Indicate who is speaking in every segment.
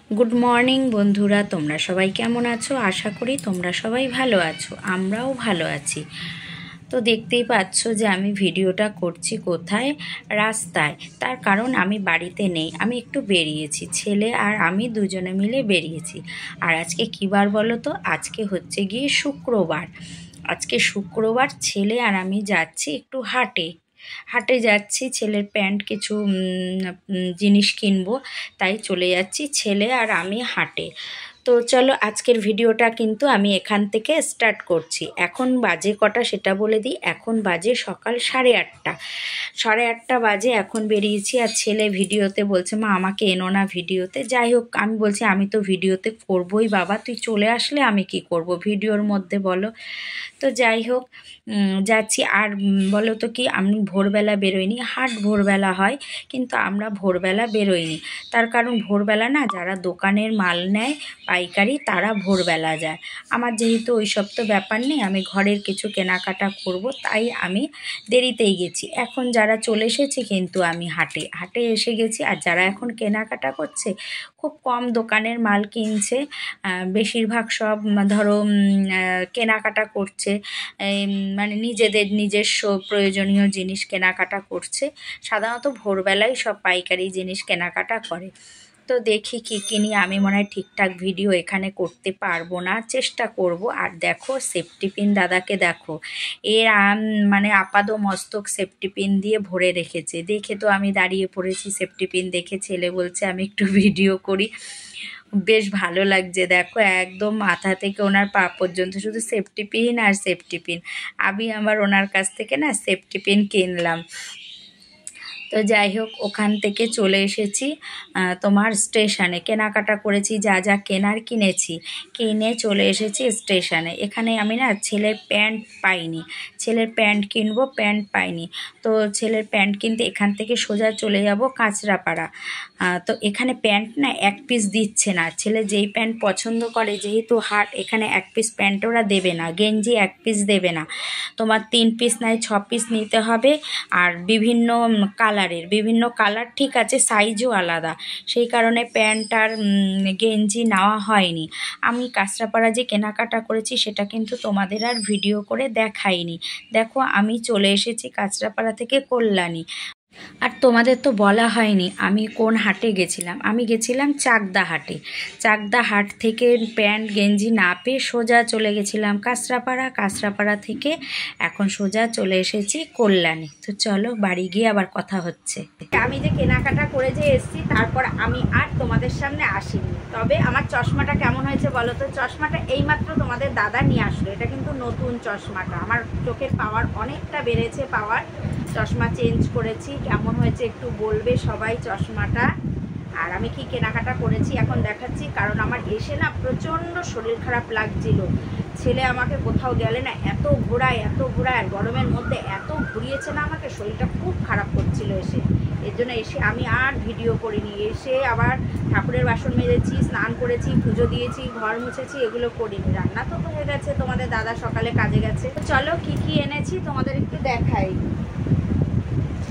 Speaker 1: Good morning বন্ধুরা, তোমরা সবাই কেমন আছো? আশা করি তোমরা সবাই ভালো আছো, আমরাও ভালো আছি। তো দেখতেই পাচ্ছ যে আমি ভিডিওটা করছি কোথায়, রাস্তায়। তার কারণ আমি বাড়িতে নেই, আমি একটু বেরিয়েছি, ছেলে আর আমি দুজনে মিলে বেরিয়েছি। আর আজকে কী বার বলো তো? আজকে হচ্ছে গিয়ে শুক্রবার। আজকে শুক্রবার, ছেলে আর আমি যাচ্ছি একটু হাটে যাচ্ছি। ছেলের প্যান্ট কিছু জিনিস কিনবো, তাই চলে যাচ্ছি ছেলে আর আমি হাটে। তো চলো, আজকের ভিডিওটা কিন্তু আমি এখান থেকে স্টার্ট করছি। এখন বাজে কটা সেটা বলে দিই। এখন বাজে সকাল 8:30। 8:30 বাজে, এখন বেরিয়েছি। আর ছেলে ভিডিওতে বলছে, মা আমাকে এনো না ভিডিওতে। যাই হোক, আমি বলছি আমি তো ভিডিওতে করবই বাবা, তুই চলে আসলে আমি কি করব ভিডিওর মধ্যে বলো। তো যাই হোক, যাচ্ছি। আর বলো তো কি, আমি ভোরবেলা বেরোইনি। হাট ভোরবেলা হয়, কিন্তু আমরা ভোরবেলা বেরোইনি। তার কারণ ভোরবেলা না, যারা দোকানের মাল নেয় পাইকারি, তারা ভোরবেলা যায়। আমার যেহেতু ওই সব তো ব্যাপার নেই, আমি ঘরের কিছু কেনাকাটা করব, তাই আমি দেরিতেই গেছি। এখন যারা চলে এসেছে, কিন্তু আমি হাটে এসে গেছি। আর যারা এখন কেনাকাটা করছে, খুব কম দোকানের মাল কিনছে, বেশিরভাগ সব ধরো কেনাকাটা করছে, মানে নিজেদের নিজস্ব প্রয়োজনীয় জিনিস কেনাকাটা করছে। সাধারণত ভোরবেলায় সব পাইকারি জিনিস কেনাকাটা করে। তো দেখি কী কিনি। আমি মনে হয় ঠিকঠাক ভিডিও এখানে করতে পারবো না, চেষ্টা করব। আর দেখো সেফটি পিন দাদাকে দেখো, এর মানে আপাদ মস্তক সেফটি পিন দিয়ে ভরে রেখেছে। দেখে তো আমি দাঁড়িয়ে পড়েছি, সেফটি পিন দেখে ছেলে বলছে আমি একটু ভিডিও করি। বেশ ভালো লাগছে, দেখো একদম মাথা থেকে ওনার পা পর্যন্ত শুধু সেফটি পিন আর সেফটি পিন। আমি আবার ওনার কাছ থেকে না সেফটি পিন কিনলাম। তো যাই হোক, ওখান থেকে চলে এসেছি তোমার স্টেশনে। কেনাকাটা করেছি, যা যা কেনার কিনেছি, কিনে চলে এসেছি স্টেশনে। এখানে আমি না ছেলের প্যান্ট পাইনি, ছেলের প্যান্ট কিনবো, প্যান্ট পাইনি। তো ছেলের প্যান্ট কিনতে এখান থেকে সোজা চলে যাব কাঁচরাপাড়া। তো এখানে প্যান্ট না এক পিস দিচ্ছে না। ছেলে যেই প্যান্ট পছন্দ করে, যেহেতু হাট, এখানে এক পিস প্যান্ট ওরা দেবে না, গেঞ্জি এক পিস দেবে না, তোমার 3 পিস নয় 6 পিস নিতে হবে। আর বিভিন্ন কালার, ঠিক আছে, সাইজও আলাদা, সেই কারণে প্যান্ট আর গেঞ্জি নেওয়া হয়নি। আমি কাঁচরাপাড়া যে কেনাকাটা করেছি সেটা কিন্তু তোমাদের আর ভিডিও করে দেখাইনি। দেখো আমি চলে এসেছি কাঁচরাপাড়া থেকে কল্যাণী। আর তোমাদের তো বলা হয়নি আমি কোন হাটে গেছিলাম। আমি গেছিলাম চাকদা হাটে। চাকদা হাট থেকে প্যান্ট গেঞ্জি না পেয়ে সোজা চলে গেছিলাম কাঁচরাপাড়া থেকে এখন সোজা চলে এসেছি কল্যাণী। তো চলো, বাড়ি গিয়ে আবার কথা হচ্ছে। আমি যে কেনাকাটা করে যে এসেছি, তারপর আমি আর তোমাদের সামনে আসিনি। তবে আমার চশমাটা কেমন হয়েছে বলো তো? চশমাটা এইমাত্র তোমাদের দাদা নিয়ে আসলো। এটা কিন্তু নতুন চশমাটা, আমার চোখের পাওয়ার অনেকটা বেড়েছে, চশমা চেঞ্জ করেছি। কেমন হয়েছে একটু বলবে সবাই চশমাটা। আর আমি কি কেনাকাটা করেছি এখন দেখাচ্ছি। কারণ আমার এসে না প্রচণ্ড শরীর খারাপ লাগছিল। ছেলে আমাকে কোথাও গেলে না এত ঘোরায়, আর গরমের মধ্যে এত ঘুরিয়েছে না আমাকে, শরীরটা খুব খারাপ করছিল এসে। এর জন্য এসে আমি আর ভিডিও করিনি। এসে আবার ঠাকুরের বাসন মেজেছি, স্নান করেছি, পুজো দিয়েছি, ঘর মুছেছি, এগুলো করিনি। রান্না তো হয়ে গেছে, তোমাদের দাদা সকালে কাজে গেছে। চলো কি কি এনেছি তোমাদের একটু দেখাই।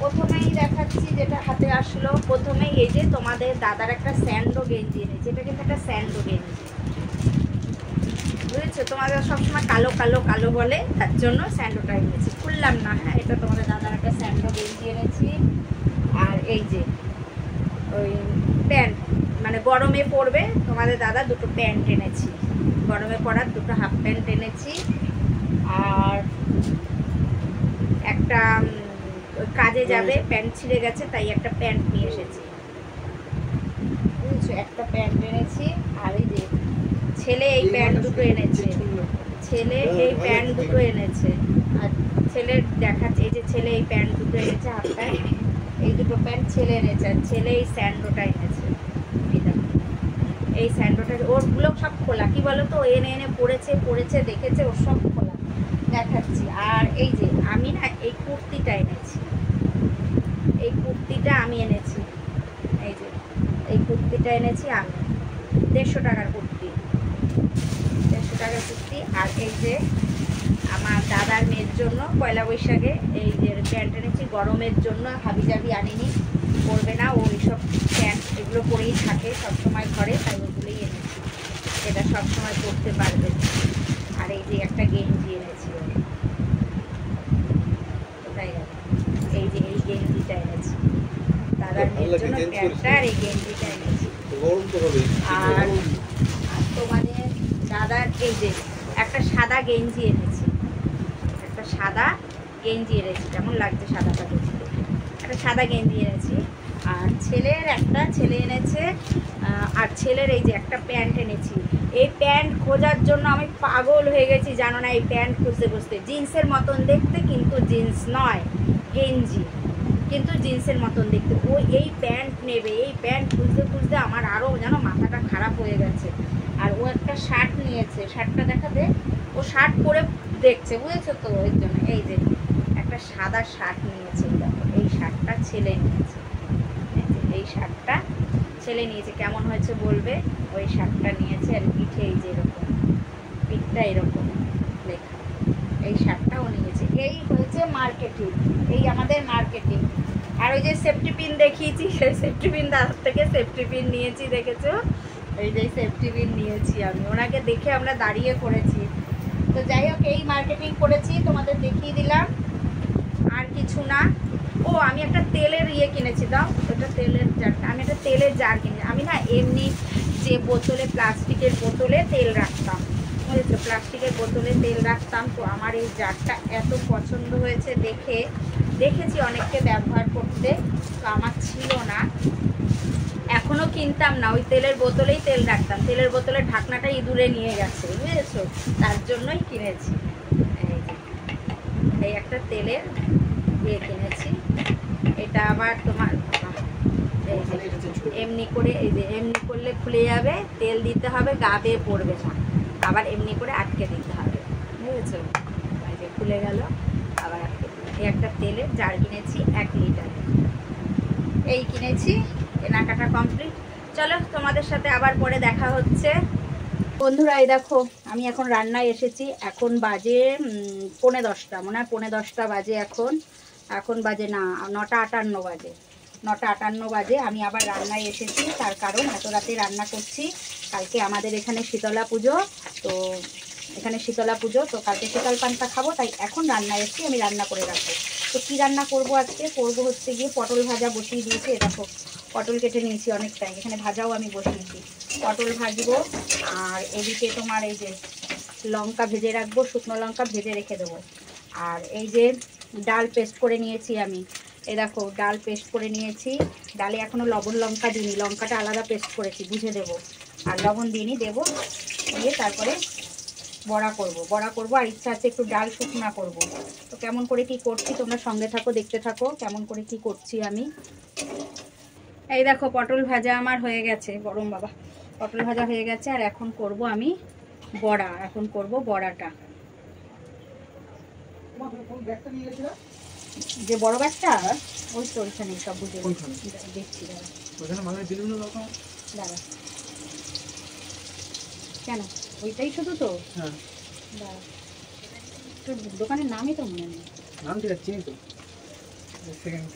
Speaker 1: প্রথমেই দেখাচ্ছি যেটা হাতে আসলো। প্রথমেই এই যে তোমাদের দাদার একটা স্যান্ডো গেঞ্জি এনেছে। এটা কিন্তু একটা স্যান্ডো গেঞ্জি, বুঝেছো? তোমাদের সবসময় কালো কালো কালো বলে, তার জন্য স্যান্ডোটা এনেছি। খুললাম না, হ্যাঁ, এটা তোমাদের দাদার একটা স্যান্ডো গেঞ্জি এনেছি। আর এই যে ওই প্যান্ট, মানে গরমে পরবে, তোমাদের দাদা দুটো প্যান্ট এনেছি, গরমে পরার দুটো হাফ প্যান্ট এনেছি। আর একটা কাজে যাবে, প্যান্ট ছিঁড়ে গেছে, তাই একটা প্যান্ট নিয়ে এসেছি, বুঝেছো? একটা প্যান্ট এনেছি। আর এই যে ছেলে এই প্যান্ট দুটো এনেছে, আর ছেলের দেখাচ্ছে, এই যে ছেলে এই প্যান্ট দুটো এনেছে, হাফ প্যান্ট, এই দুটো প্যান্ট ছেলে এনেছে। আর ছেলে এই স্যান্ডোটা এনেছে, এই স্যান্ডোটা। ওরগুলো সব খোলা, কি বলো তো, এনে পড়েছে দেখেছে, ওর সব খোলা, দেখাচ্ছি। আর এই যে আমি না এই কুর্তিটা এনেছি, এই কুর্তিটা আমি এনেছি, এই যে এই কুর্তিটা এনেছি আমি, 150 টাকার কুর্তি, 150 টাকার কুর্তি। আর এই যে আমার দাদার মেয়ের জন্য পয়লা বৈশাখে এই যে প্যান্ট এনেছি, গরমের জন্য হাবি জাবি আনিনি, পরবে না ও এইসব প্যান্ট এগুলো পরেই থাকে সবসময় ঘরে, তাই ওগুলোই এনেছি, এটা সবসময় পরতে পারবে। আর এই যে একটা গেঞ্জি এনেছি, কোথায় গেল, এই যে এই গেঞ্জিটা এনেছি দাদার মেয়ের জন্য, প্যান্টটা আর এই গেঞ্জিটা এনেছি। আর তোমাদের দাদার এই যে একটা সাদা গেঞ্জি এনেছি, একটা সাদা গেঞ্জি এনেছি, কেমন লাগছে সাদাটা দেখতে, একটা সাদা গেঞ্জি এনেছি। আর ছেলের একটা ছেলে এনেছে, আর ছেলের এই যে একটা প্যান্ট এনেছি। এই প্যান্ট খোঁজার জন্য আমি পাগল হয়ে গেছি জানো না, এই প্যান্ট খুঁজতে খুঁজতে, জিন্সের মতন দেখতে কিন্তু জিন্স নয়, গেঞ্জি কিন্তু জিন্সের মতন দেখতে। ও এই প্যান্ট নেবে, এই প্যান্ট খুঁজতে খুঁজতে আমার আরও যেন মাথাটা খারাপ হয়ে গেছে। আর ও একটা শার্ট নিয়েছে, শার্টটা দেখাতে, ও শার্ট পরে দেখছে, বুঝেছো তো, ওই জন্য এই যে একটা সাদা শার্ট নিয়েছে, দেখো এই শার্টটা ছেলে নিয়েছে, এই শার্টটা ছেলে নিয়েছে, কেমন হয়েছে বলবে। ওই শার্টটা নিয়েছে, আর পিঠে এই যে এরকম, পিঠটা এরকম লেখা, এই শার্টটাও নিয়েছে। এই হয়েছে মার্কেটিং, এই আমাদের মার্কেটিং। আর ওই যে সেফটি পিন দেখিয়েছি, সেই সেফটি পিন দাদার থেকে সেফটি পিন নিয়েছি, দেখেছো, এই যে সেফটি পিন নিয়েছি আমি, ওনাকে দেখে আমরা দাঁড়িয়ে করেছি। তো যাই হোক, এই মার্কেটিং করেছি, তোমাদের দেখিয়ে দিলাম, আর কিছু না। ও আমি একটা তেলের ইয়ে কিনেছি, দাও ওটা তেলের জারটা, আমি একটা তেলের জার কিনেছি। আমি না এমনি যে বোতলে, প্লাস্টিকের বোতলে তেল রাখতাম, বুঝেছো, প্লাস্টিকের বোতলে তেল রাখতাম, তো আমার এই জারটা এত পছন্দ হয়েছে, দেখেছি অনেককে ব্যবহার করতে, তো আমার ছিল না, এখনও কিনতাম না, ওই তেলের বোতলেই তেল রাখতাম, তেলের বোতলের ঢাকনাটা ইঁদুরে নিয়ে গেছে, বুঝেছো, তার জন্যই কিনেছি। এই একটা তেলের ইয়ে কিনেছি, এটা আবার তোমার এমনি করে, এই যে এমনি করলে খুলে যাবে, তেল দিতে হবে, গা বেয়ে পড়বে না, আবার এমনি করে আটকে দিতে হবে, বুঝেছো, এই যে খুলে গেল, আবার আটকে দিতে। এই একটা তেলের জার কিনেছি 1 লিটার, এই কিনেছি, কেনাকাটা কমপ্লিট। চলো তোমাদের সাথে আবার পরে দেখা হচ্ছে। বন্ধুরা এই দেখো, আমি এখন রান্নায় এসেছি, এখন বাজে 9:45, মনে হয় 9:45 বাজে, এখন বাজে না 9:58 বাজে, 9:58 বাজে। আমি আবার রান্নায় এসেছি, তার কারণ এত রাতে রান্না করছি, কালকে আমাদের এখানে শীতলা পুজো, তো এখানে শীতলা পুজো, তো কালকে শীতল পান্তা খাবো, তাই এখন রান্নায় এসেছি, আমি রান্না করে রাখবো। তো কী রান্না করব আজকে, করবো হচ্ছে গিয়ে পটল ভাজা বসিয়ে দিয়েছি, দেখো পটল কেটে নিয়েছি অনেকটাই, এখানে ভাজাও আমি বসিয়েছি, পটল ভাজবো। আর এদিকে তোমার এই যে লঙ্কা ভেজে রাখবো, শুকনো লঙ্কা ভেজে রেখে দেবো। আর এই যে ডাল পেস্ট করে নিয়েছি আমি, এই দেখো ডাল পেস্ট করে নিয়েছি, ডালে এখনও লবণ লঙ্কা দিইনি, লঙ্কাটা আলাদা পেস্ট করেছি, বুঝে দেবো, আর লবণ দিইনি, দেবো দিয়ে তারপরে বড়া করব, আর ইচ্ছা আছে একটু ডাল শুকনা করব। তো কেমন করে কি করছি তোমরা সঙ্গে থাকো, দেখতে থাকো কেমন করে কি করছি আমি। এই দেখো পটল ভাজা আমার হয়ে গেছে, গরম বাবা, পটল ভাজা হয়ে গেছে, আর এখন করব আমি বড়া, এখন করব বড়াটা। যে বড় ব্যাগটা, ওই তো ওইখানে সব বুঝে দেখছি, দাঁড়া কেন, ওইটাই শুধু তো, দাঁড়া দোকানের নামই তো মনে নেই,
Speaker 2: নাম ঠিক চিনি তো,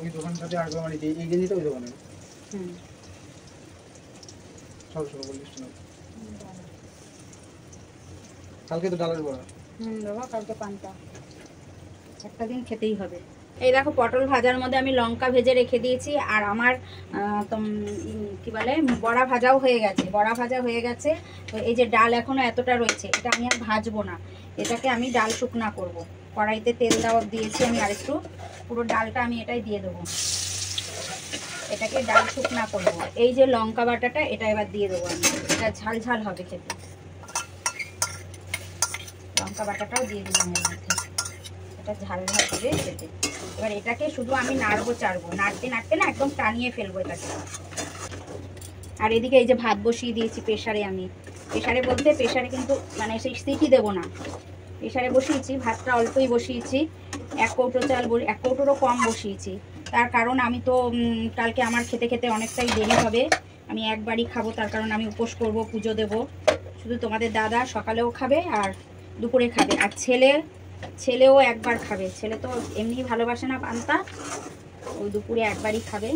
Speaker 2: ওই দোকানটাতে আগে মানে এই গেঞ্জিটা ওই দোকানে, কালকে তো ডালের বড়া,
Speaker 1: বাবা কালকে পান্তা, একটা দিন খেতেই হবে। এই দেখো পটল ভাজার মধ্যে আমি লঙ্কা ভেজে রেখে দিয়েছি, আর আমার কি বলে বড়া ভাজাও হয়ে গেছে, বড়া ভাজা হয়ে গেছে। তো এই যে ডাল এখনো এতটা রয়েছে, এটা আমি আর ভাজবো না, এটাকে আমি ডাল শুকনা করব। কড়াইতে তেল দেওয়া দিয়েছি আমি, আর একটু পুরো ডালটা আমি এটাই দিয়ে দেবো, এটাকে ডাল শুকনা করব। এই যে লঙ্কা বাটাটা, এটা এবার দিয়ে দেবো আমি, এটা ঝাল ঝাল হবে খেতে, লঙ্কা বাটাটাও দিয়ে দিলাম এর মধ্যে, এটা ঝাল ঝাল হবে খেতে। এবার এটাকে শুধু আমি নাড়বো চাড়বো, নাড়তে নাড়তে না একদম টানিয়ে ফেলবো এটাকে। আর এদিকে এই যে ভাত বসিয়ে দিয়েছি প্রেশারে, আমি প্রেশারে বলতে প্রেশারে কিন্তু মানে সেই সিটি দেবো না, প্রেশারে বসিয়েছি, ভাতটা অল্পই বসিয়েছি, 1 কৌটো চাল, 1 কৌটোরও কম বসিয়েছি। তার কারণ আমি তো কালকে আমার খেতে খেতে অনেকটাই দেরি হবে, আমি একবারই খাবো, তার কারণ আমি উপোস করব, পুজো দেব। শুধু তোমাদের দাদা সকালেও খাবে আর দুপুরে খাবে, আর ছেলে ছেলেও একবার খাবে, ছেলে তো এমনি ভালোবাসে না পান্তা, ও দুপুরে একবারই খাবে।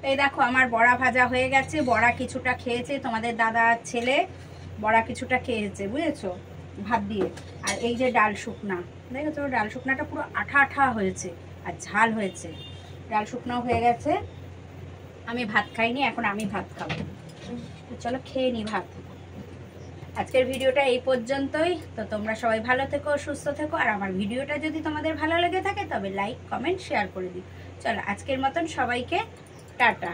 Speaker 1: এই দেখো আমার বড়া ভাজা হয়ে গেছে, বড়া কিছুটা খেয়েছে তোমাদের দাদা ছেলে, বড়া কিছুটা খেয়েছে বুঝেছো, ভাত দিয়ে। আর এই যে ডাল শুকনা, দেখেছো ডাল শুকনাটা পুরো আঠা আঠা হয়েছে আর ঝাল হয়েছে, ডাল শুকনাও হয়ে গেছে। আমি ভাত খাইনি, এখন আমি ভাত খাবো, তো চলো খেয়ে নি ভাত। আজকের ভিডিওটা এই পর্যন্তই। তো তোমরা সবাই ভালো থেকো, সুস্থ থেকো, আর আমার ভিডিওটা যদি তোমাদের ভালো লেগে থাকে তবে লাইক কমেন্ট শেয়ার করে দিও। চলো আজকের মতন সবাইকে টাটা।